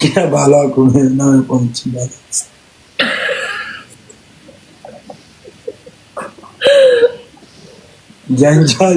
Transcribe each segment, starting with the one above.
क्या बाला कुने ना पहुंची बात जंजाल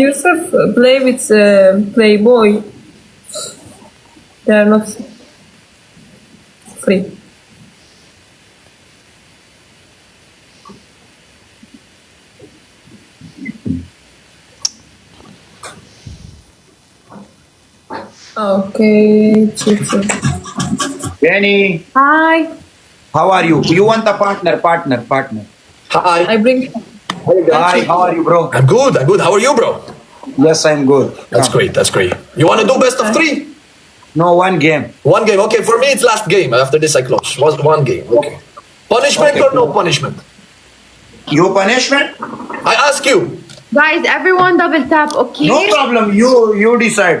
Yusuf play with Playboy. They are not free. Okay, Chichi. Benny, Hi. how are you? You want a partner? Hi. I bring. Hi, how are you, bro? I'm good. How are you, bro? Yes, I'm good. That's great. You want to do best of 3? No, one game. One game. Okay, for me it's last game. After this I close. One game. Okay. Punishment Okay. or no punishment? You punishment? I ask you. Guys, everyone double tap, okay? No problem. You decide.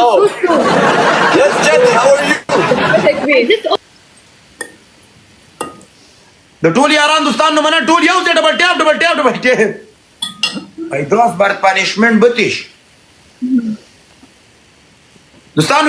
No. Yes, Jenny, how are you? The tool yaran dostan no mana tool yaw se double tap. Ay dos bar punishment batish. Dostan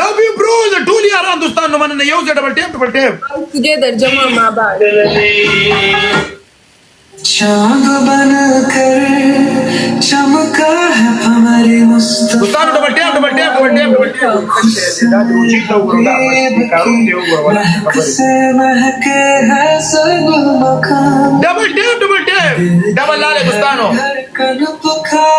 Love you, bro. The tool yaran dostan no mana yaw se double tap. Together जमा माँ बाप. चांद बनकर चमका है हमारी Mustafa dostan double tap. महक से महके है सगुल मकान Double tap. Double लाले dostano. धड़कन पुकार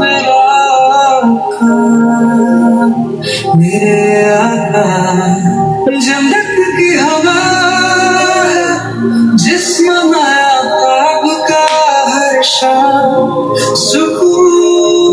मेरा आका मेरे आका जन्नत की हवा है जिस्म माया ख्वाब का हर शाम सुकून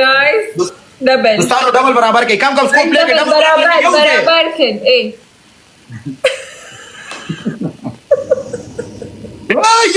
Guys, double. dostano double बराबर के काम स्कोप लेके double बराबर खेल. ए.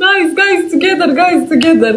Guys, together.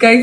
Guys,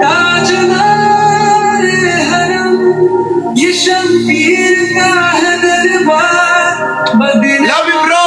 ताजदार हरम ये शमशीर का है दरबार Medina Love you bro.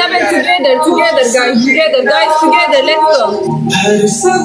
Double together, guys. Together, let's go. हर सब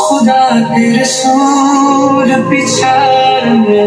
खुदा के रसूल पिछाड़ में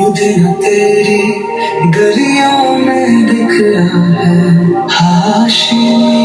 ये दिन तेरी गलियों में दिख रहा है हाशिम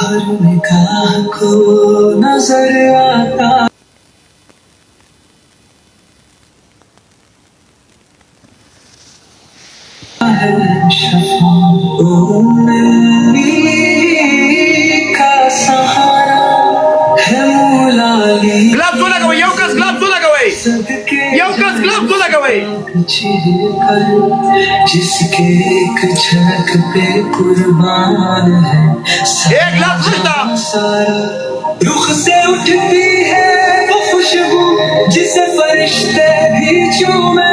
हर निगाह को नजर आता है शफा ओ नन्ही का सहारा है मुलाली ग्लव्स तो लगा भाई, यौकस ग्लव्स तो लगा भाई, यौकस ग्लव्स तो लगा भाई। जिसके एक झलक पे कुर्बान है एक ग्लव्स खुशता सारा रुख से उठती है वो खुशबू जिसे फरिश्ते भी चूमे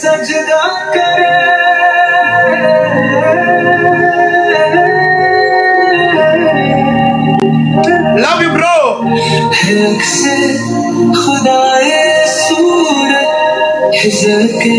सजदा करे love you bro से खुदाए सूरत हिजर के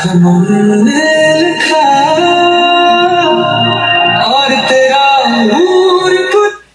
कमर ने लिखा और तेरा नूर पुत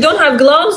don't have gloves.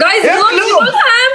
Guys, Yeah, gloves we gloves. don't have.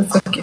It's okay.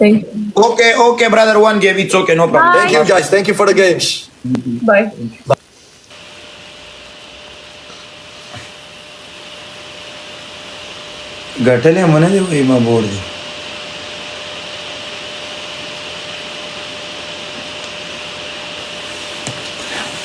Thank you. Okay brother, one game, it's okay, no problem. Thank you guys. Thank you for the games. Bye. घटले म्हणे दे वही मा board दे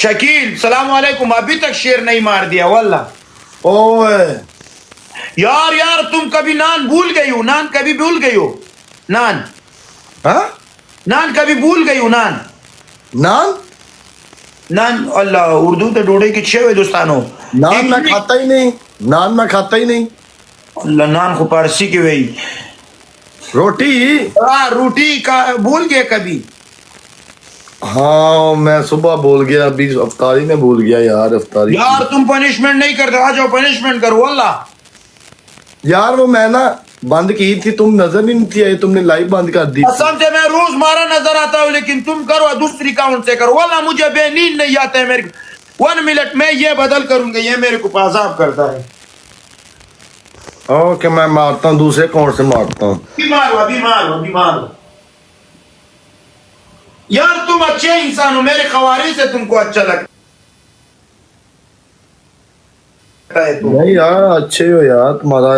शकील सलाम वालेकुम अभी तक शेर नहीं मार दिया वल्ला ओए यार तुम कभी नान भूल गई हो नान कभी भूल गई हो नान हाँ नान कभी भूल गई हो नान नान नान अल्लाह उर्दू तो ढूंढे की छे हुए दोस्तानों नान मैं खाता ही नहीं नान मैं खाता ही नहीं अल्लाह नान को पारसी की वही रोटी रोटी का भूल गए कभी हाँ मैं सुबह बोल गया अभी अफ्तारी में भूल गया यार अफ्तारी यार तुम पनिशमेंट नहीं करते आ जाओ पनिशमेंट करो अल्लाह यार वो मैं ना बंद की थी तुम नजर नहीं थी आई तुमने लाइव बंद कर दी कसम से मैं रोज मारा नजर आता हूँ लेकिन तुम करो दूसरी काउंट से करो वल्लाह मुझे बेनींद नहीं आता है मेरे 1 मिनट में ये बदल करूंगा ये मेरे को पाजाब करता है ओके मैं मारता हूँ दूसरे अकाउंट से मारता हूँ बीमार हो यार तुम अच्छे इंसान हो मेरे खवारी से तुमको अच्छा लगता है नहीं यार अच्छे हो यार तुम्हारा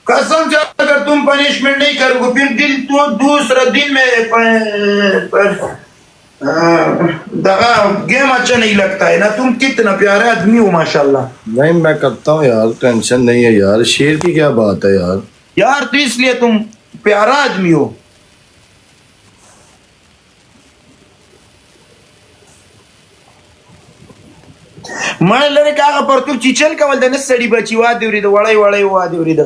कसम से अगर तुम पनिशमेंट नहीं करोगे फिर दिन तो दूसरा दिन में गेम अच्छा नहीं लगता है ना तुम कितना प्यारे आदमी हो माशाल्लाह नहीं मैं करता हूँ यार टेंशन नहीं है यार शेर की क्या बात है यार यार तो इसलिए तुम प्यारा आदमी हो। मैं लड़े का परतुक चिचल का बोलते ना सड़ी बची वाद देवरी दो वड़ाई वड़ाई वाद देवरी दो।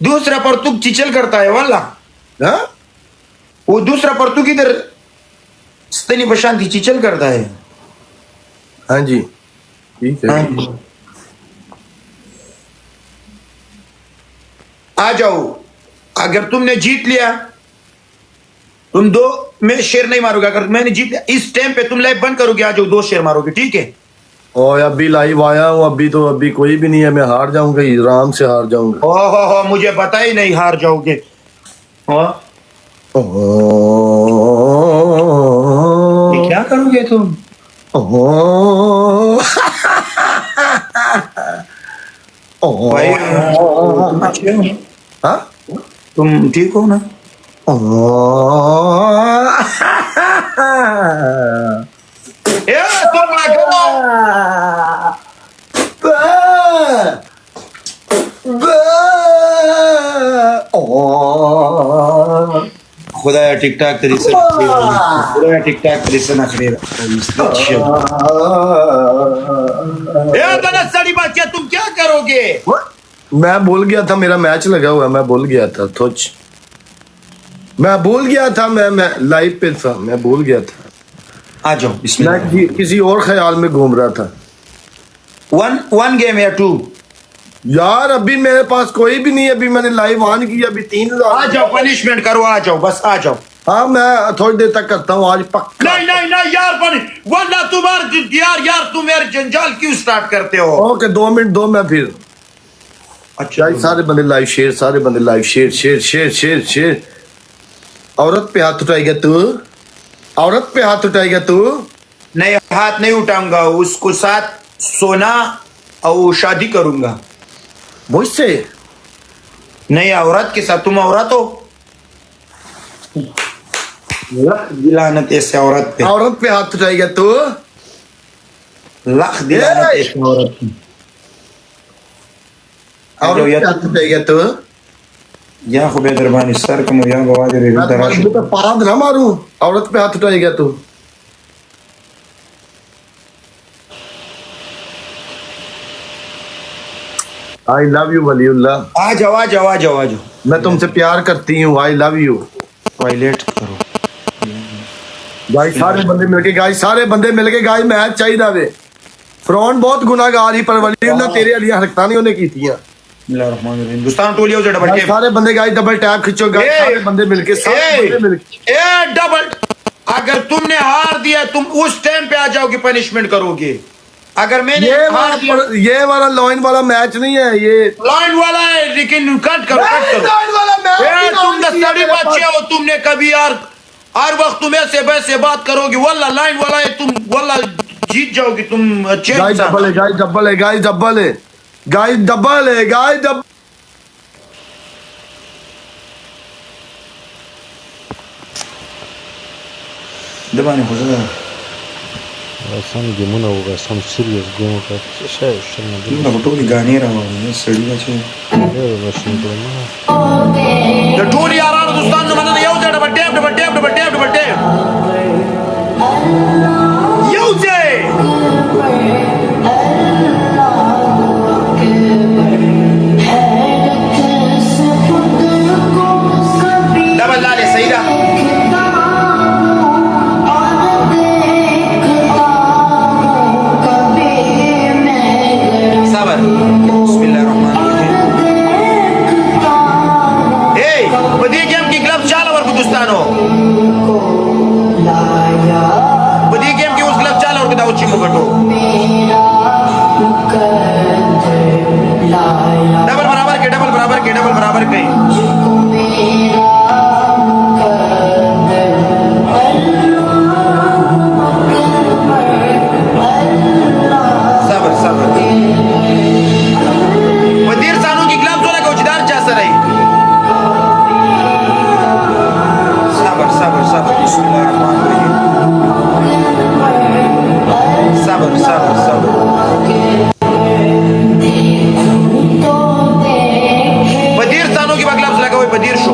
दूसरा परतुक चिचल करता है वाला हाँ वो दूसरा परतुक इधर स्तनी बशांति चिचल करता है। हाँ जी ठीक है। हाँ। आ जाओ अगर तुमने जीत लिया तुम दो मैं शेर नहीं मारूंगा। अगर मैंने जीत लिया इस टाइम पे तुम लाइव बंद करोगे आ जाओ 2 शेर मारोगे ठीक है। और अभी लाइव आया हूँ अभी कोई भी नहीं है मैं हार जाऊंगा आराम से हार जाऊंगा। ओहो मुझे पता ही नहीं हार जाओगे। ये क्या करोगे तुम? भाई तुम अच्छे हो? हाँ तुम ठीक हो ना? ए तुम ना करो। खुदाया टिकटॉक तरी से खुदाया टिकटॉक तरी से नखरे सारी बात क्या तुम क्या करोगे? मैं भूल गया था मेरा मैच लगा हुआ मैं भूल गया था मैं भूल गया था मैं लाइव पे था मैं भूल गया था। आ जाओ मैं किसी और ख्याल में घूम रहा था। 1 गेम या 2 यार अभी मेरे पास कोई भी नहीं अभी मैंने लाइव ऑन किया अभी 3000। आ जाओ पनिशमेंट करो आ जाओ बस आ जाओ। हाँ मैं थोड़ी देर तक करता हूँ आज पक्का। नहीं यार वरना तुम्हारे यार तुम मेरे जंजाल क्यों स्टार्ट करते हो? ओके 2 मिनट दो मैं फिर। अच्छा सारे बंदे लाइव शेयर सारे बंदे लाइव शेयर। औरत पे हाथ उठाएगा तू औरत पे हाथ उठाएगा तू? नहीं हाथ नहीं उठाऊंगा उसको साथ सोना और शादी करूंगा मुझसे। नहीं औरत के साथ तुम औरत हो लख दिलानत ऐसे औरत पे हाथ उठाएगा तू? लख दिलानत ऐसे औरत पे हाथ उठाएगा तू? या खुबे दरबानी सर कम या गवा दे रे दराश तो पाद ना मारूं औरत पे हाथ उठाएगा तू? I love you Waliullah. आ जाओ मैं तुमसे प्यार करती हूँ आई लव यू। टॉयलेट करो गाइस सारे बंदे मिलके गाइस मैच चाहिए वे। फ्रॉन बहुत गुनाहगार ही पर वलीउल्लाह तेरे अली हरकतां नहीं उन्हें की थी। हिंदुस्तान टोलियो से डबल टैप सारे बंदे गाइस डबल टैप खींचो गाइस सारे बंदे मिलके डबल। अगर तुमने हार दिया तुम उस टाइम पे आ जाओगे पनिशमेंट करोगे। अगर मैंने ये वाला लाइन वाला मैच नहीं है ये लाइन वाला है लेकिन कट करो लाइन वाला मैच। तुम दस्तड़ी बच्चे हो तुमने कभी यार हर वक्त तुम ऐसे वैसे बात करोगे वल्ला लाइन वाला है तुम वल्ला जीत जाओगे तुम। अच्छे डबल है दबाने हो जाएगा some game होगा some serious game होगा शायद तुम ना बटोली गाने रहा हो सड़ी बच्चे द टोली आ रहा हिंदुस्तान में मना यो डबल टैप यो जे डबल लाले सही रहा। डबल बराबर के वजीर सानू की ग्लव्स वाला कोचदार चासा रही। सबर बिस्मिल्लाहिर्रहमानिर्रहीम सबर वजीर सानू की ग्लव्स लगा हुए वजीर शो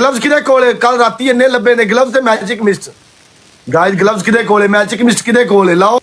ग्लव्स किदे कोले कल राती इन्ने लब्बे ने ग्लव्स ते मैजिक मिस्ट गाइस ग्लव्स किदे कोले मैजिक मिस्ट किदे कोले लाओ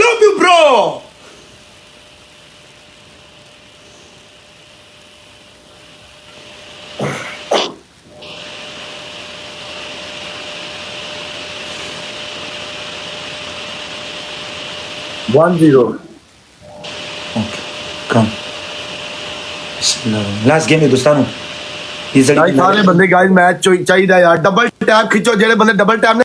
love you bro one zero come last game है दोस्तों ये सारे बंदे गाइस मैच चाहिए यार डबल टैप खींचो जेड़े बंदे डबल टैप ने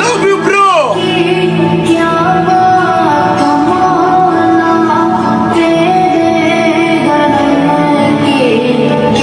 love you bro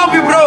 love you bro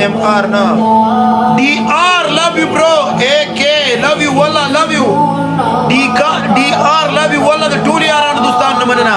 MR ना DR love you bro AK love you wallah love you DR love you wallah the टूल यारान दोस्तान न मनना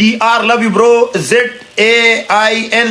DR love you bro ZAIN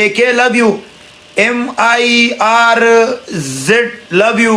AK love you MIRZ love you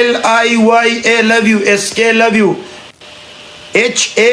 ALIYA love you SK love you HA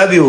love you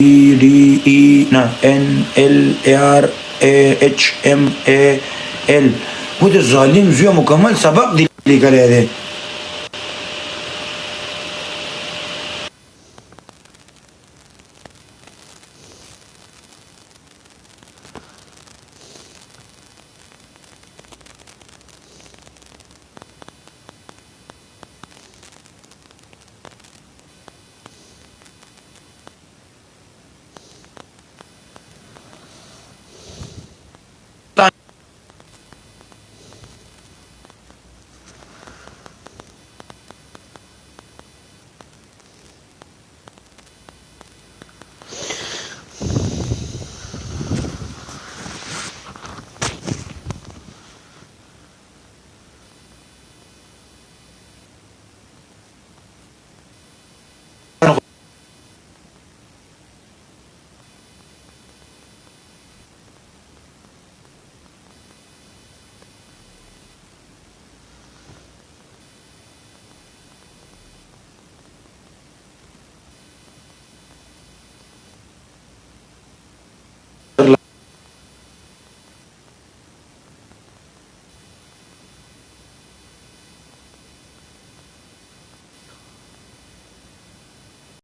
D E ना N L R A H M A L. वो तो जालिम जो मुकम्मल सबक दिली करे थे